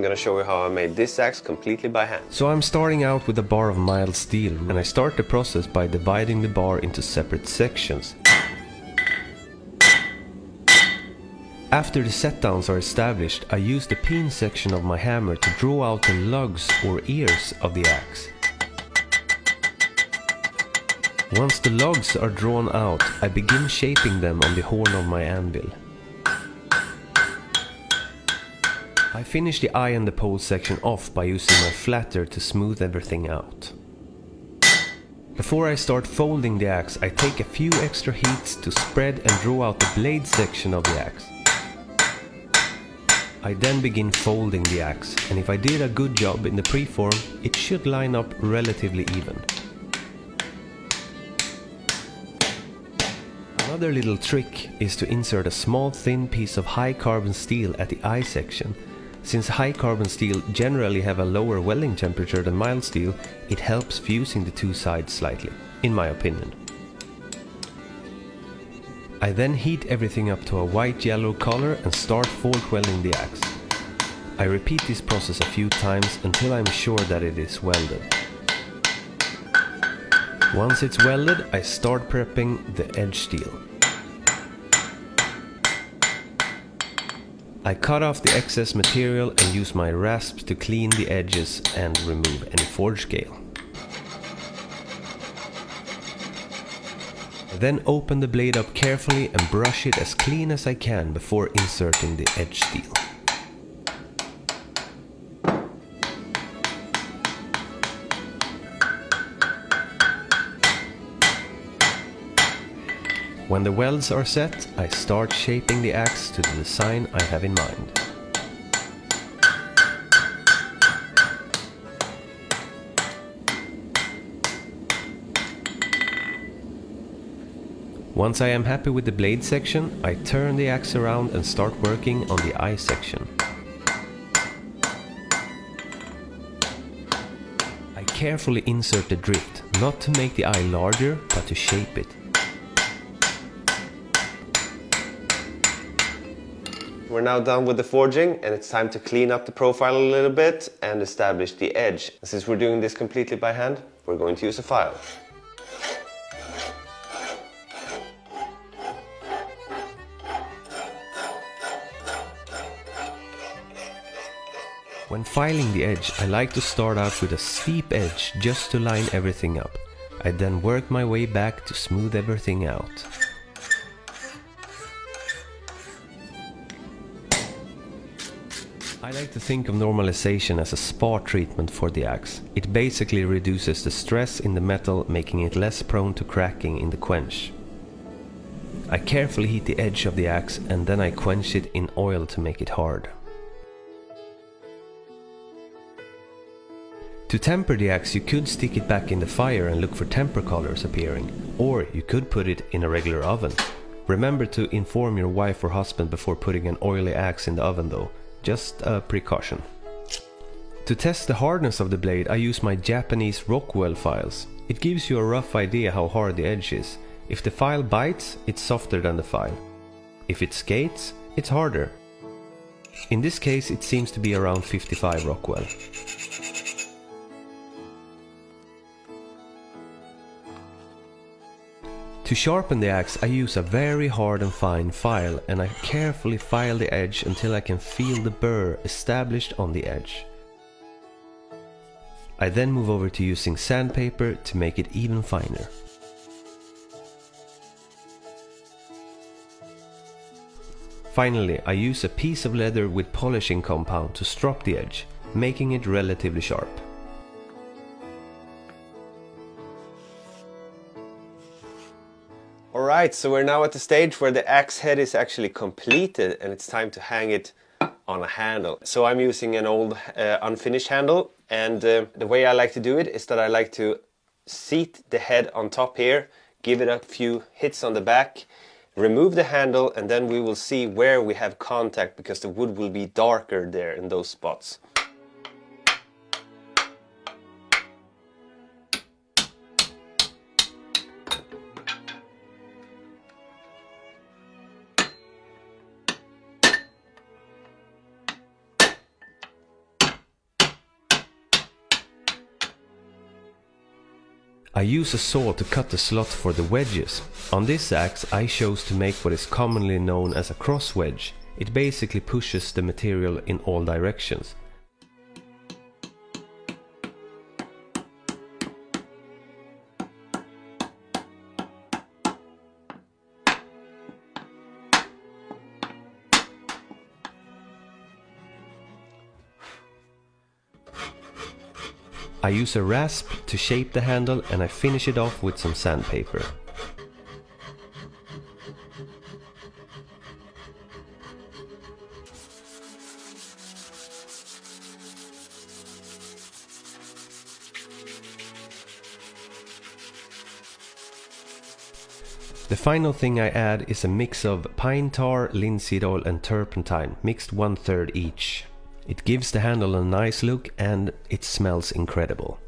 I'm gonna show you how I made this axe completely by hand. So I'm starting out with a bar of mild steel, and I start the process by dividing the bar into separate sections. After the set downs are established, I use the peen section of my hammer to draw out the lugs or ears of the axe. Once the lugs are drawn out, I begin shaping them on the horn of my anvil. I finish the eye and the pole section off by using my flatter to smooth everything out. Before I start folding the axe, I take a few extra heats to spread and draw out the blade section of the axe. I then begin folding the axe, and if I did a good job in the preform, it should line up relatively even. Another little trick is to insert a small thin piece of high carbon steel at the eye section. Since high carbon steel generally have a lower welding temperature than mild steel, it helps fusing the two sides slightly, in my opinion. I then heat everything up to a white-yellow color and start forge welding the axe. I repeat this process a few times until I'm sure that it is welded. Once it's welded, I start prepping the edge steel. I cut off the excess material and use my rasp to clean the edges and remove any forge scale. I then open the blade up carefully and brush it as clean as I can before inserting the edge steel. When the welds are set, I start shaping the axe to the design I have in mind. Once I am happy with the blade section, I turn the axe around and start working on the eye section. I carefully insert the drift, not to make the eye larger, but to shape it. We're now done with the forging, and it's time to clean up the profile a little bit and establish the edge. Since we're doing this completely by hand, we're going to use a file. When filing the edge, I like to start out with a steep edge just to line everything up. I then work my way back to smooth everything out. I like to think of normalization as a spa treatment for the axe. It basically reduces the stress in the metal, making it less prone to cracking in the quench. I carefully heat the edge of the axe and then I quench it in oil to make it hard. To temper the axe, you could stick it back in the fire and look for temper colors appearing, or you could put it in a regular oven. Remember to inform your wife or husband before putting an oily axe in the oven though. Just a precaution. To test the hardness of the blade, I use my Japanese Rockwell files. It gives you a rough idea how hard the edge is. If the file bites, it's softer than the file. If it skates, it's harder. In this case, it seems to be around 55 Rockwell. To sharpen the axe, I use a very hard and fine file, and I carefully file the edge until I can feel the burr established on the edge. I then move over to using sandpaper to make it even finer. Finally, I use a piece of leather with polishing compound to strop the edge, making it relatively sharp. Alright, so we're now at the stage where the axe head is actually completed and it's time to hang it on a handle. So I'm using an old unfinished handle, and the way I like to do it is that I like to seat the head on top here, give it a few hits on the back, remove the handle, and then we will see where we have contact because the wood will be darker there in those spots. I use a saw to cut the slot for the wedges. On this axe I chose to make what is commonly known as a cross wedge. It basically pushes the material in all directions. I use a rasp to shape the handle and I finish it off with some sandpaper. The final thing I add is a mix of pine tar, linseed oil and turpentine, mixed 1/3 each. It gives the handle a nice look and it smells incredible.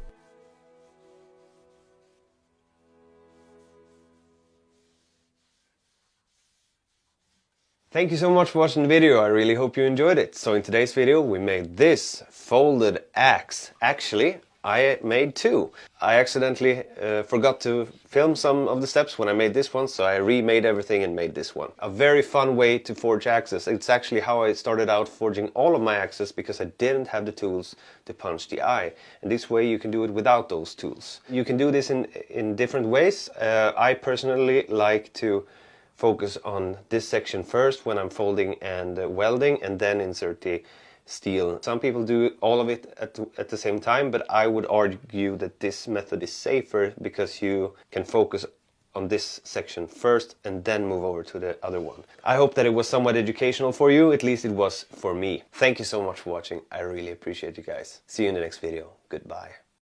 Thank you so much for watching the video, I really hope you enjoyed it. So in today's video we made this folded axe. Actually, I made two. I accidentally forgot to film some of the steps when I made this one, so I remade everything and made this one. A very fun way to forge axes. It's actually how I started out forging all of my axes, because I didn't have the tools to punch the eye. And this way you can do it without those tools. You can do this in different ways. I personally like to focus on this section first when I'm folding and welding, and then insert the steel. Some people do all of it at the same time, but I would argue that this method is safer because you can focus on this section first and then move over to the other one. I hope that it was somewhat educational for you, at least it was for me. Thank you so much for watching, I really appreciate you guys. See you in the next video, goodbye.